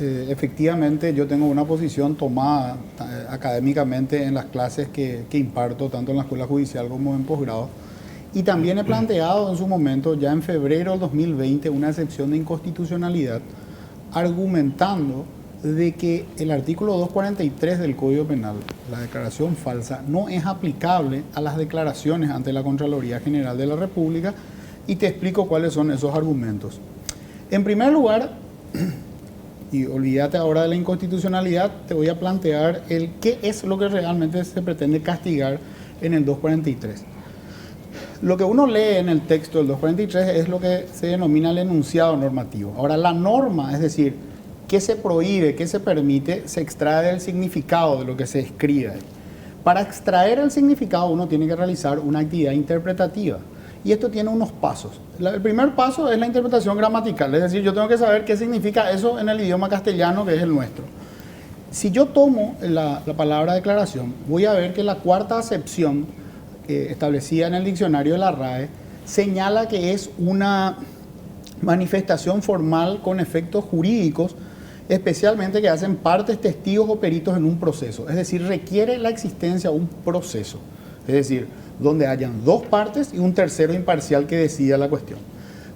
Efectivamente, yo tengo una posición tomada académicamente en las clases que imparto, tanto en la escuela judicial como en posgrado. Y también he planteado en su momento, ya en febrero del 2020, una excepción de inconstitucionalidad, argumentando de que el artículo 243 del Código Penal, la declaración falsa, no es aplicable a las declaraciones ante la Contraloría General de la República, y te explico cuáles son esos argumentos. En primer lugar, y olvídate ahora de la inconstitucionalidad, te voy a plantear qué es lo que realmente se pretende castigar en el 243. Lo que uno lee en el texto del 243 es lo que se denomina el enunciado normativo. Ahora, la norma, es decir, qué se prohíbe, qué se permite, se extrae del significado de lo que se escribe. Para extraer el significado uno tiene que realizar una actividad interpretativa. Y esto tiene unos pasos. El primer paso es la interpretación gramatical, es decir, yo tengo que saber qué significa eso en el idioma castellano, que es el nuestro. Si yo tomo la palabra declaración, voy a ver que la cuarta acepción establecida en el diccionario de la RAE señala que es una manifestación formal con efectos jurídicos, especialmente que hacen partes, testigos o peritos en un proceso. Es decir, requiere la existencia de un proceso. Es decir, donde hayan dos partes y un tercero imparcial que decida la cuestión.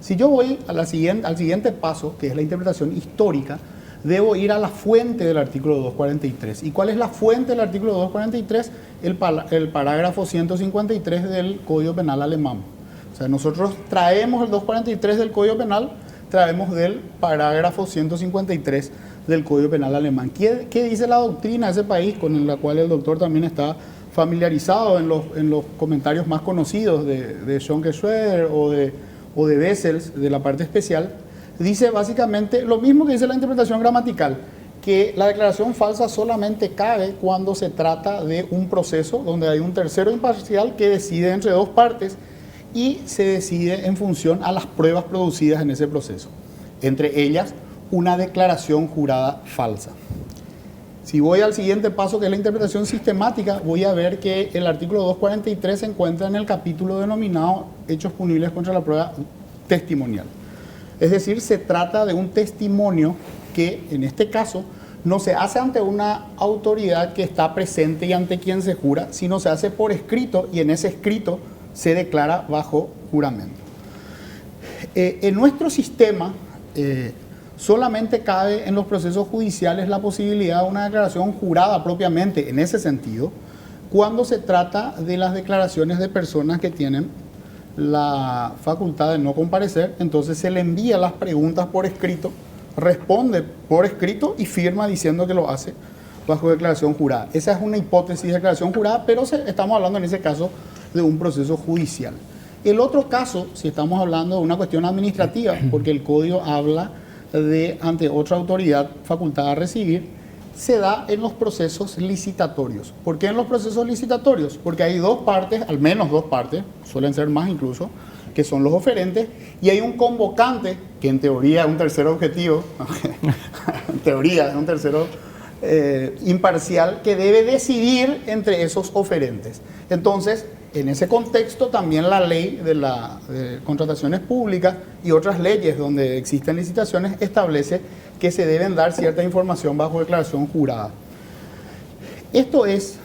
Si yo voy al siguiente paso, que es la interpretación histórica, debo ir a la fuente del artículo 243. ¿Y cuál es la fuente del artículo 243? El parágrafo 153 del Código Penal alemán. O sea, nosotros traemos el 243 del Código Penal, traemos del parágrafo 153 del Código Penal alemán. ¿Qué dice la doctrina de ese país, con la cual el doctor también está familiarizado en los comentarios más conocidos de Schonke Schroeder o de Wessels, de la parte especial? Dice básicamente lo mismo que dice la interpretación gramatical, que la declaración falsa solamente cabe cuando se trata de un proceso donde hay un tercero imparcial que decide entre dos partes y se decide en función a las pruebas producidas en ese proceso, entre ellas una declaración jurada falsa. Si voy al siguiente paso, que es la interpretación sistemática, voy a ver que el artículo 243 se encuentra en el capítulo denominado Hechos punibles contra la prueba testimonial. Es decir, se trata de un testimonio que, en este caso, no se hace ante una autoridad que está presente y ante quien se jura, sino se hace por escrito, y en ese escrito se declara bajo juramento. En nuestro sistema, solamente cabe en los procesos judiciales la posibilidad de una declaración jurada propiamente, en ese sentido, cuando se trata de las declaraciones de personas que tienen la facultad de no comparecer. Entonces se le envía las preguntas por escrito, responde por escrito y firma diciendo que lo hace bajo declaración jurada. Esa es una hipótesis de declaración jurada, pero estamos hablando en ese caso de un proceso judicial. El otro caso, si estamos hablando de una cuestión administrativa, porque el código habla de ante otra autoridad facultada a recibir, se da en los procesos licitatorios. ¿Por qué en los procesos licitatorios? Porque hay dos partes, al menos dos partes, suelen ser más incluso, que son los oferentes, y hay un convocante, que en teoría es un tercero objetivo, en teoría es un tercero imparcial, que debe decidir entre esos oferentes. Entonces, en ese contexto también la ley de contrataciones públicas y otras leyes donde existen licitaciones establece que se deben dar cierta información bajo declaración jurada. Esto es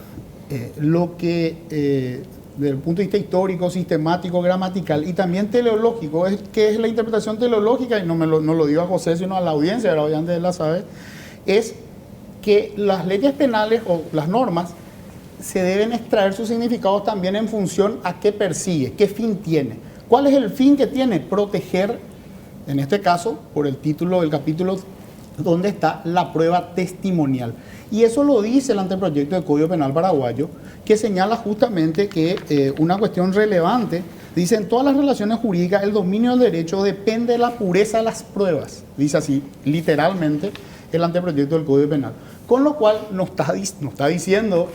lo que, desde el punto de vista histórico, sistemático, gramatical y también teleológico, que es la interpretación teleológica, y no lo digo a José, sino a la audiencia, la audiencia la sabe, es que las leyes penales o las normas se deben extraer sus significados también en función a qué persigue, qué fin tiene. ¿Cuál es el fin que tiene? Proteger, en este caso, por el título del capítulo, donde está la prueba testimonial. Y eso lo dice el anteproyecto del Código Penal paraguayo, que señala justamente que una cuestión relevante, dice, en todas las relaciones jurídicas el dominio del derecho depende de la pureza de las pruebas. Dice así, literalmente, el anteproyecto del Código Penal. Con lo cual nos está diciendo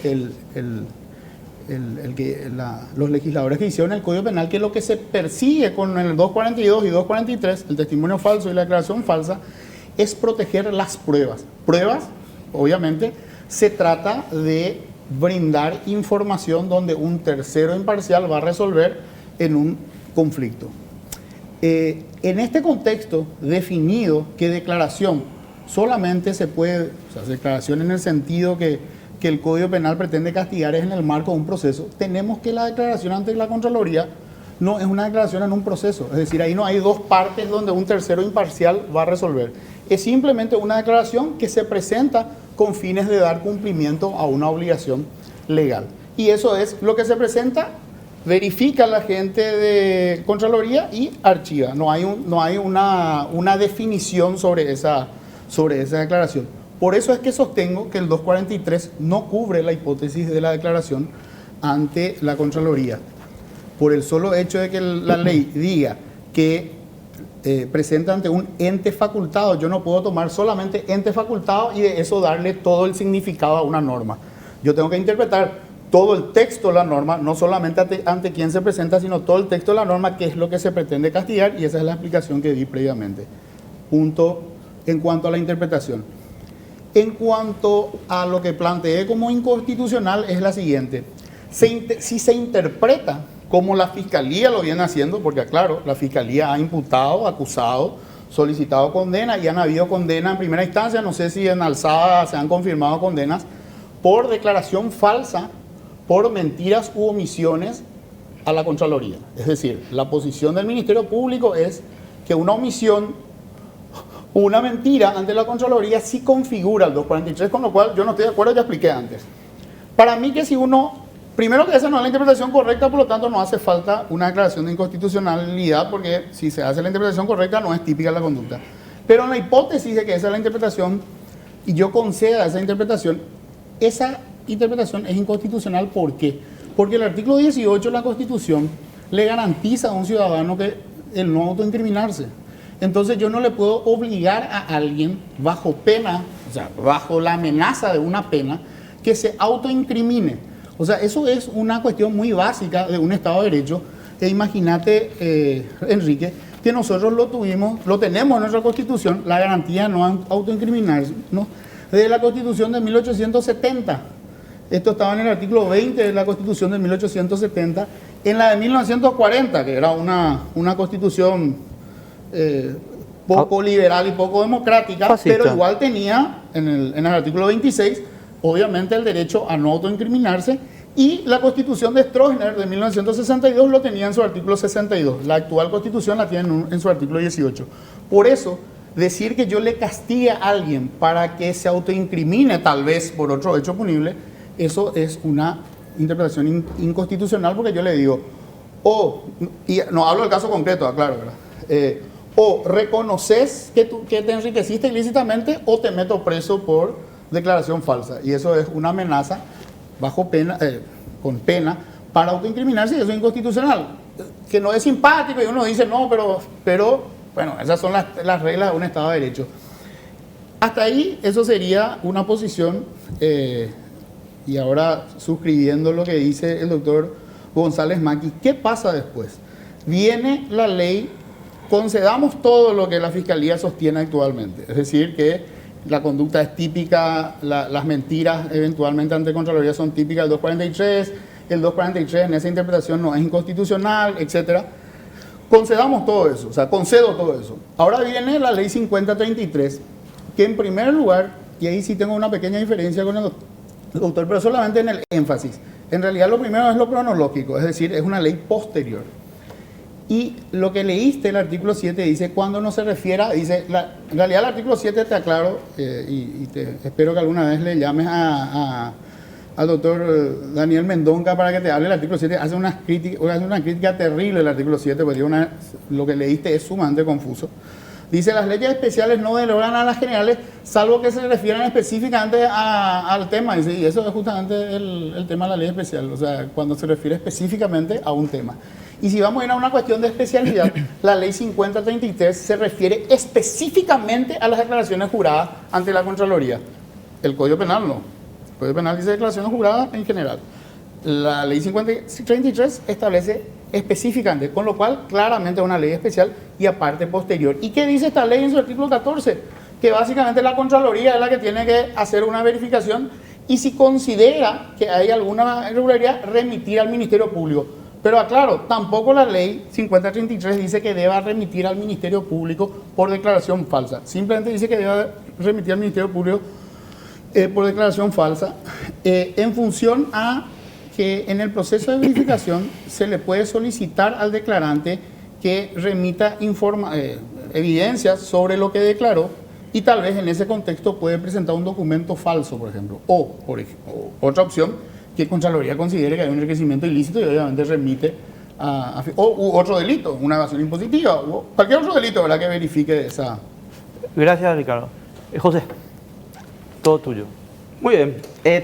los legisladores que hicieron el Código Penal que lo que se persigue con el 242 y 243, el testimonio falso y la declaración falsa, es proteger las pruebas. Pruebas, obviamente, se trata de brindar información donde un tercero imparcial va a resolver en un conflicto. En este contexto definido que declaración solamente se puede, o sea, declaración en el sentido que el Código Penal pretende castigar es en el marco de un proceso. Tenemos que la declaración ante la Contraloría no es una declaración en un proceso, es decir, ahí no hay dos partes donde un tercero imparcial va a resolver. Es simplemente una declaración que se presenta con fines de dar cumplimiento a una obligación legal. Y eso es lo que se presenta, verifica la gente de Contraloría y archiva. No hay una definición sobre esa declaración. Por eso es que sostengo que el 243 no cubre la hipótesis de la declaración ante la Contraloría. Por el solo hecho de que la ley diga que presenta ante un ente facultado, yo no puedo tomar solamente ente facultado y de eso darle todo el significado a una norma. Yo tengo que interpretar todo el texto de la norma, no solamente ante quien se presenta, sino todo el texto de la norma, que es lo que se pretende castigar, y esa es la explicación que di previamente. Punto en cuanto a la interpretación. En cuanto a lo que planteé como inconstitucional es la siguiente. Si se interpreta como la Fiscalía lo viene haciendo, porque claro, la Fiscalía ha imputado, acusado, solicitado condena y han habido condenas en primera instancia, no sé si en alzada se han confirmado condenas, por declaración falsa, por mentiras u omisiones a la Contraloría. Es decir, la posición del Ministerio Público es que una omisión, una mentira ante la Contraloría sí configura el 243, con lo cual yo no estoy de acuerdo, ya expliqué antes. Para mí que si uno, primero que esa no es la interpretación correcta, por lo tanto no hace falta una declaración de inconstitucionalidad, porque si se hace la interpretación correcta no es típica la conducta. Pero en la hipótesis de que esa es la interpretación y yo conceda esa interpretación es inconstitucional. ¿Por qué? Porque el artículo 18 de la Constitución le garantiza a un ciudadano que el no autoincriminarse. Entonces yo no le puedo obligar a alguien bajo pena, o sea, bajo la amenaza de una pena, que se autoincrimine. O sea, eso es una cuestión muy básica de un Estado de Derecho. E imagínate, Enrique, que nosotros lo tenemos en nuestra Constitución, la garantía de no autoincriminarse, ¿no? Desde la Constitución de 1870. Esto estaba en el artículo 20 de la Constitución de 1870. En la de 1940, que era una Constitución poco liberal y poco democrática, fascista, pero igual tenía en el artículo 26, obviamente, el derecho a no autoincriminarse, y la Constitución de Stroessner de 1962 lo tenía en su artículo 62. La actual Constitución la tiene en su artículo 18. Por eso, decir que yo le castigue a alguien para que se autoincrimine, tal vez por otro hecho punible, eso es una interpretación inconstitucional, porque yo le digo, y no hablo del caso concreto, aclaro, ¿verdad? O reconoces que te enriqueciste ilícitamente o te meto preso por declaración falsa. Y eso es una amenaza bajo pena, con pena para autoincriminarse, y eso es inconstitucional. Que no es simpático y uno dice, no, pero bueno, esas son las reglas de un Estado de Derecho. Hasta ahí eso sería una posición, y ahora suscribiendo lo que dice el doctor González Maki, ¿qué pasa después? Viene la ley, concedamos todo lo que la Fiscalía sostiene actualmente, es decir, que la conducta es típica, las mentiras eventualmente ante Contraloría son típicas del 243, el 243 en esa interpretación no es inconstitucional, etcétera. Concedamos todo eso, o sea, concedo todo eso. Ahora viene la ley 5033, que en primer lugar, y ahí sí tengo una pequeña diferencia con el doctor, pero solamente en el énfasis. En realidad lo primero es lo cronológico, es decir, es una ley posterior. Y lo que leíste, el artículo 7 dice, cuando no se refiera, dice, en realidad el artículo 7 te aclaro, espero que alguna vez le llames al doctor Daniel Mendonca para que te hable. El artículo 7 hace una crítica terrible el artículo 7, porque lo que leíste es sumamente confuso. Dice, las leyes especiales no derogan a las generales, salvo que se refieran específicamente al tema. Y eso es justamente el tema de la ley especial, o sea, cuando se refiere específicamente a un tema. Y si vamos a ir a una cuestión de especialidad, la ley 5033 se refiere específicamente a las declaraciones juradas ante la Contraloría. El Código Penal no. El Código Penal dice declaraciones juradas en general. La ley 5033 establece específicamente, con lo cual claramente es una ley especial y aparte posterior. ¿Y qué dice esta ley en su artículo 14? Que básicamente la Contraloría es la que tiene que hacer una verificación y si considera que hay alguna irregularidad, remitir al Ministerio Público. Pero aclaro, tampoco la ley 5033 dice que deba remitir al Ministerio Público por declaración falsa. Simplemente dice que deba remitir al Ministerio Público por declaración falsa en función a que en el proceso de verificación se le puede solicitar al declarante que remita evidencias sobre lo que declaró y tal vez en ese contexto puede presentar un documento falso, por ejemplo. O otra opción, que Contraloría considere que hay un enriquecimiento ilícito y obviamente remite u otro delito, una evasión impositiva, o cualquier otro delito, ¿verdad?, que verifique esa. Gracias, Ricardo. José, todo tuyo. Muy bien.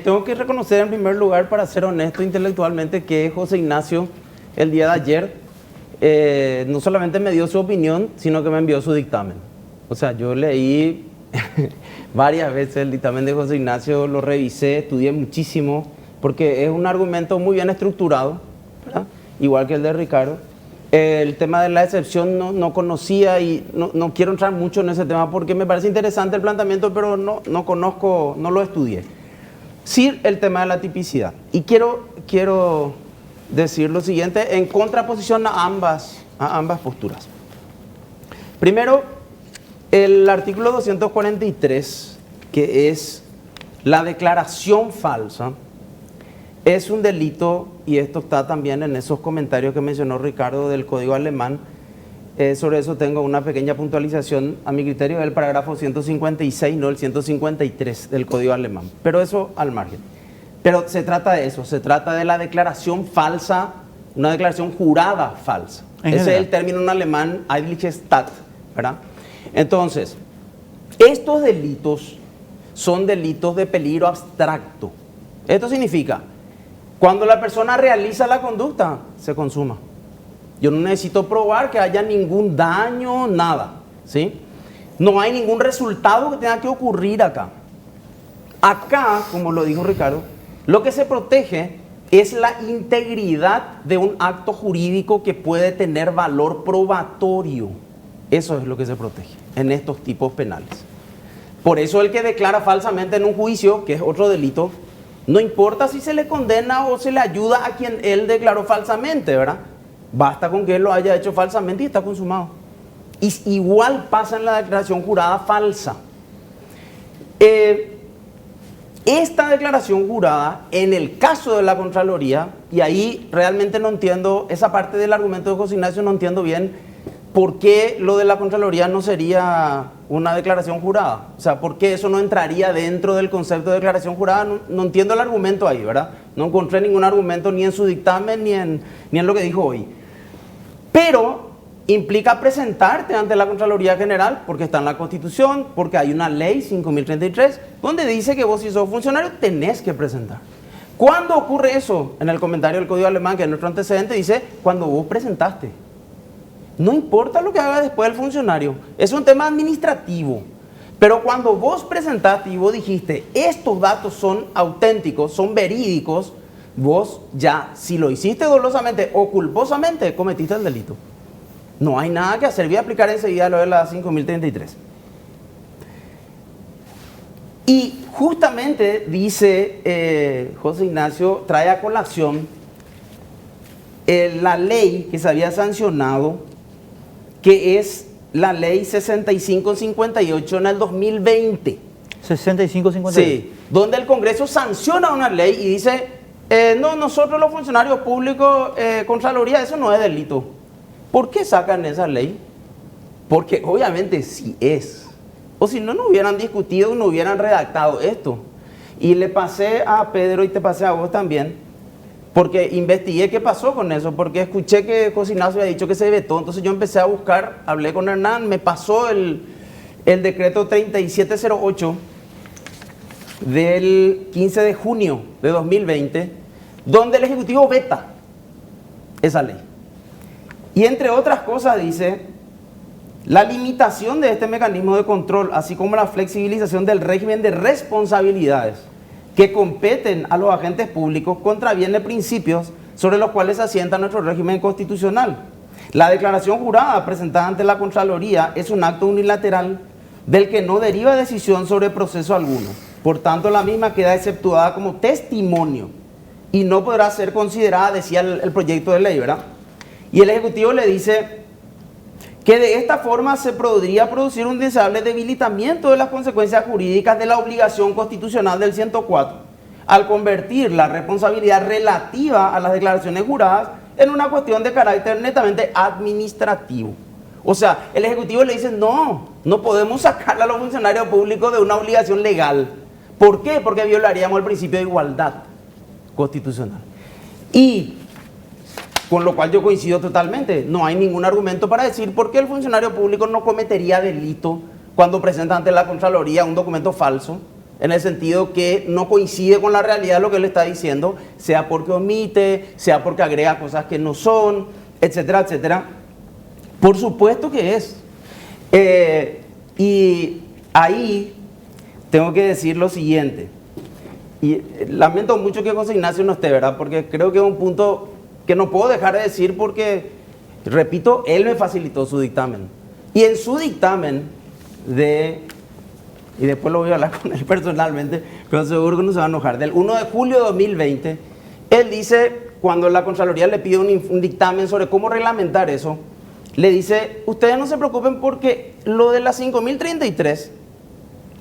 Tengo que reconocer en primer lugar, para ser honesto intelectualmente, que José Ignacio el día de ayer no solamente me dio su opinión, sino que me envió su dictamen. O sea, yo leí varias veces el dictamen de José Ignacio, lo revisé, estudié muchísimo, porque es un argumento muy bien estructurado, ¿verdad?, igual que el de Ricardo. El tema de la excepción no conocía y no quiero entrar mucho en ese tema porque me parece interesante el planteamiento, pero no conozco, no lo estudié. Sí, el tema de la tipicidad. Y quiero decir lo siguiente en contraposición a ambas posturas. Primero, el artículo 243, que es la declaración falsa, es un delito, y esto está también en esos comentarios que mencionó Ricardo del Código Alemán. Sobre eso tengo una pequeña puntualización a mi criterio del parágrafo 156, no el 153 del Código Alemán. Pero eso al margen. Pero se trata de eso, se trata de la declaración falsa, una declaración jurada falsa. Ese es el término en alemán, Eidlichkeit, ¿verdad? Entonces, estos delitos son delitos de peligro abstracto. Esto significa, cuando la persona realiza la conducta, se consuma. Yo no necesito probar que haya ningún daño, nada, ¿sí? No hay ningún resultado que tenga que ocurrir acá. Acá, como lo dijo Ricardo, lo que se protege es la integridad de un acto jurídico que puede tener valor probatorio. Eso es lo que se protege en estos tipos penales. Por eso el que declara falsamente en un juicio, que es otro delito, no importa si se le condena o se le ayuda a quien él declaró falsamente, ¿verdad? Basta con que él lo haya hecho falsamente y está consumado. Y igual pasa en la declaración jurada falsa. Esta declaración jurada, en el caso de la Contraloría, y ahí realmente no entiendo, esa parte del argumento de José Ignacio no entiendo bien, ¿por qué lo de la Contraloría no sería una declaración jurada? O sea, ¿por qué eso no entraría dentro del concepto de declaración jurada? No entiendo el argumento ahí, ¿verdad? No encontré ningún argumento ni en su dictamen ni en lo que dijo hoy. Pero implica presentarte ante la Contraloría General, porque está en la Constitución, porque hay una ley 5033, donde dice que vos, si sos funcionario, tenés que presentar. ¿Cuándo ocurre eso? En el comentario del Código Alemán, que es nuestro antecedente, dice cuando vos presentaste. No importa lo que haga después el funcionario, es un tema administrativo. Pero cuando vos presentaste y vos dijiste, estos datos son auténticos, son verídicos, vos ya, si lo hiciste dolosamente o culposamente, cometiste el delito. No hay nada que hacer, voy a aplicar enseguida lo de la 5033. Y justamente dice José Ignacio, trae a colación la ley que se había sancionado, que es la ley 6558 en el 2020. 6558. Sí, donde el Congreso sanciona una ley y dice, no, nosotros los funcionarios públicos, Contraloría, eso no es delito. ¿Por qué sacan esa ley? Porque obviamente sí es. O si no, no hubieran discutido, no hubieran redactado esto. Y le pasé a Pedro y te pasé a vos también, porque investigué qué pasó con eso, porque escuché que José Ignacio había dicho que se vetó. Entonces yo empecé a buscar, hablé con Hernán, me pasó el decreto 3708 del 15 de junio de 2020, donde el Ejecutivo veta esa ley. Y entre otras cosas dice, la limitación de este mecanismo de control, así como la flexibilización del régimen de responsabilidades que competen a los agentes públicos, contraviene principios sobre los cuales se asienta nuestro régimen constitucional. La declaración jurada presentada ante la Contraloría es un acto unilateral del que no deriva decisión sobre proceso alguno. Por tanto, la misma queda exceptuada como testimonio y no podrá ser considerada, decía el proyecto de ley, ¿verdad? Y el Ejecutivo le dice que de esta forma se podría producir un indeseable debilitamiento de las consecuencias jurídicas de la obligación constitucional del 104, al convertir la responsabilidad relativa a las declaraciones juradas en una cuestión de carácter netamente administrativo. O sea, el Ejecutivo le dice, no podemos sacarle a los funcionarios públicos de una obligación legal. ¿Por qué? Porque violaríamos el principio de igualdad constitucional. Y con lo cual yo coincido totalmente. No hay ningún argumento para decir por qué el funcionario público no cometería delito cuando presenta ante la Contraloría un documento falso, en el sentido que no coincide con la realidad de lo que él está diciendo, sea porque omite, sea porque agrega cosas que no son, etcétera, etcétera. Por supuesto que es. Y ahí tengo que decir lo siguiente. Y lamento mucho que José Ignacio no esté, ¿verdad? Porque creo que es un punto que no puedo dejar de decir porque, repito, él me facilitó su dictamen. Y en su dictamen y después lo voy a hablar con él personalmente, pero seguro que no se va a enojar, del 1 de julio de 2020, él dice, cuando la Contraloría le pide un dictamen sobre cómo reglamentar eso, le dice, ustedes no se preocupen porque lo de la 5033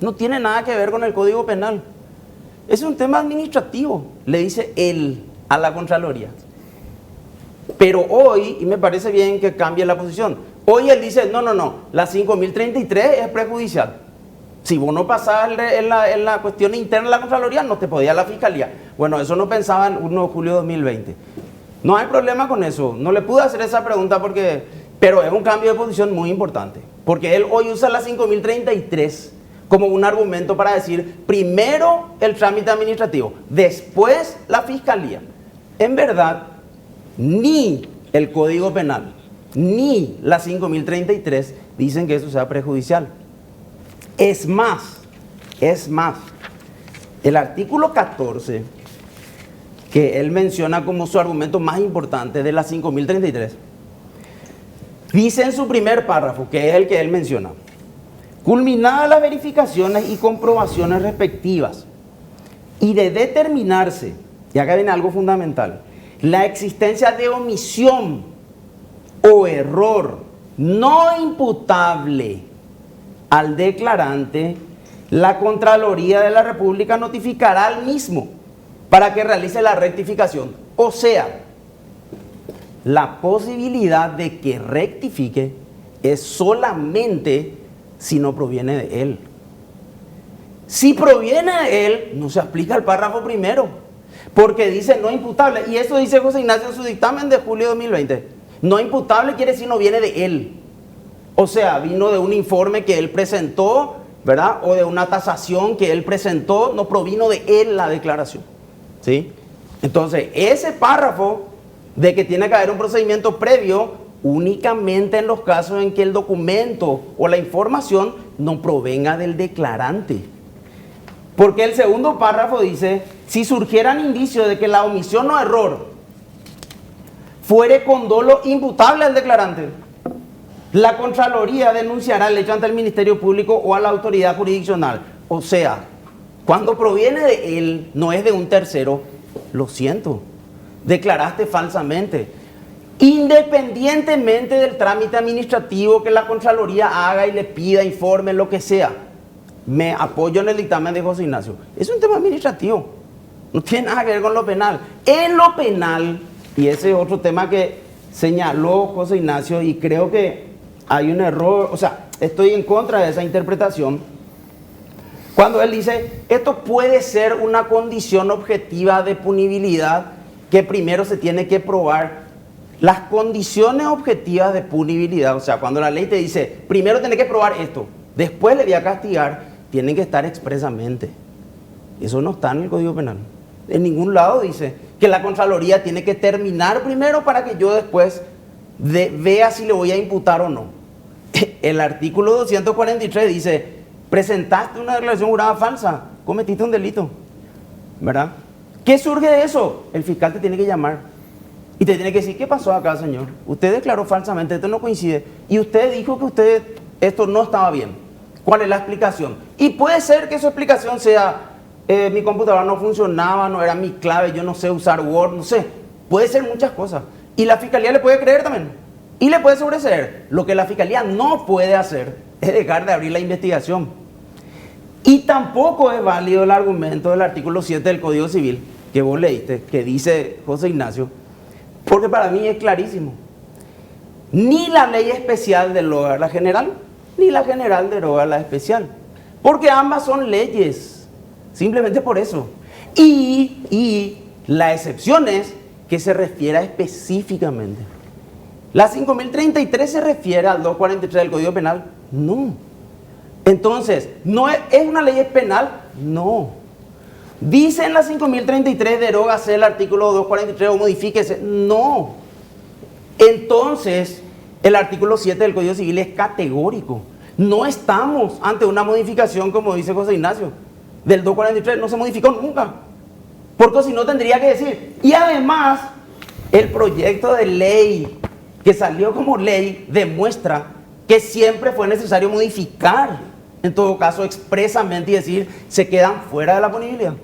no tiene nada que ver con el Código Penal. Es un tema administrativo, le dice él a la Contraloría. Pero hoy, y me parece bien que cambie la posición, hoy él dice, no, la 5033 es prejudicial. Si vos no pasabas en la cuestión interna de la Contraloría, no te podía la Fiscalía. Bueno, eso no pensaba el 1 de julio de 2020. No hay problema con eso, no le pude hacer esa pregunta pero es un cambio de posición muy importante. Porque él hoy usa la 5033 como un argumento para decir, primero el trámite administrativo, después la Fiscalía. En verdad, ni el Código Penal, ni la 5033 dicen que eso sea prejudicial. Es más, el artículo 14, que él menciona como su argumento más importante de la 5033, dice en su primer párrafo, que es el que él menciona, culminadas las verificaciones y comprobaciones respectivas, y de determinarse, y acá viene algo fundamental, la existencia de omisión o error no imputable al declarante, la Contraloría de la República notificará al mismo para que realice la rectificación. O sea, la posibilidad de que rectifique es solamente si no proviene de él. Si proviene de él, no se aplica el párrafo primero, porque dice no imputable. Y eso dice José Ignacio en su dictamen de julio de 2020. No imputable quiere decir no viene de él. O sea, vino de un informe que él presentó, ¿verdad? O de una tasación que él presentó, no provino de él la declaración. ¿Sí? Entonces, ese párrafo de que tiene que haber un procedimiento previo, únicamente en los casos en que el documento o la información no provenga del declarante. Porque el segundo párrafo dice, si surgieran indicios de que la omisión o error fuere con dolo imputable al declarante, la Contraloría denunciará el hecho ante el Ministerio Público o a la autoridad jurisdiccional. O sea, cuando proviene de él, no es de un tercero, lo siento, declaraste falsamente. Independientemente del trámite administrativo que la Contraloría haga y le pida informe, lo que sea, me apoyo en el dictamen de José Ignacio. Es un tema administrativo, no tiene nada que ver con lo penal. En lo penal, y ese es otro tema que señaló José Ignacio, y creo que hay un error, o sea, estoy en contra de esa interpretación, cuando él dice, esto puede ser una condición objetiva de punibilidad que primero se tiene que probar. Las condiciones objetivas de punibilidad, o sea, cuando la ley te dice, primero tenés que probar esto, después le voy a castigar, tienen que estar expresamente. Eso no está en el Código Penal. En ningún lado dice que la Contraloría tiene que terminar primero para que yo después vea si le voy a imputar o no. El artículo 243 dice, presentaste una declaración jurada falsa, cometiste un delito, ¿verdad? ¿Qué surge de eso? El fiscal te tiene que llamar y te tiene que decir, ¿qué pasó acá, señor? Usted declaró falsamente, esto no coincide, y usted dijo que esto no estaba bien. ¿Cuál es la explicación? Y puede ser que su explicación sea, mi computadora no funcionaba, no era mi clave, yo no sé usar Word, no sé. Puede ser muchas cosas. Y la fiscalía le puede creer también. Y le puede sobreseer. Lo que la fiscalía no puede hacer es dejar de abrir la investigación. Y tampoco es válido el argumento del artículo 7 del Código Civil, que vos leíste, que dice José Ignacio, porque para mí es clarísimo. Ni la ley especial deroga la general, ni la general deroga la especial. Porque ambas son leyes, simplemente por eso. Y la excepción es que se refiera específicamente. La 5033 se refiere al 243 del Código Penal. No. Entonces, ¿no es una ley penal? No. Dice en la 5033 derógase el artículo 243 o modifíquese. No. Entonces, el artículo 7 del Código Civil es categórico. No estamos ante una modificación, como dice José Ignacio, del 243. No se modificó nunca. Porque si no tendría que decir. Y además, el proyecto de ley que salió como ley demuestra que siempre fue necesario modificar, en todo caso expresamente, y decir, se quedan fuera de la punibilidad.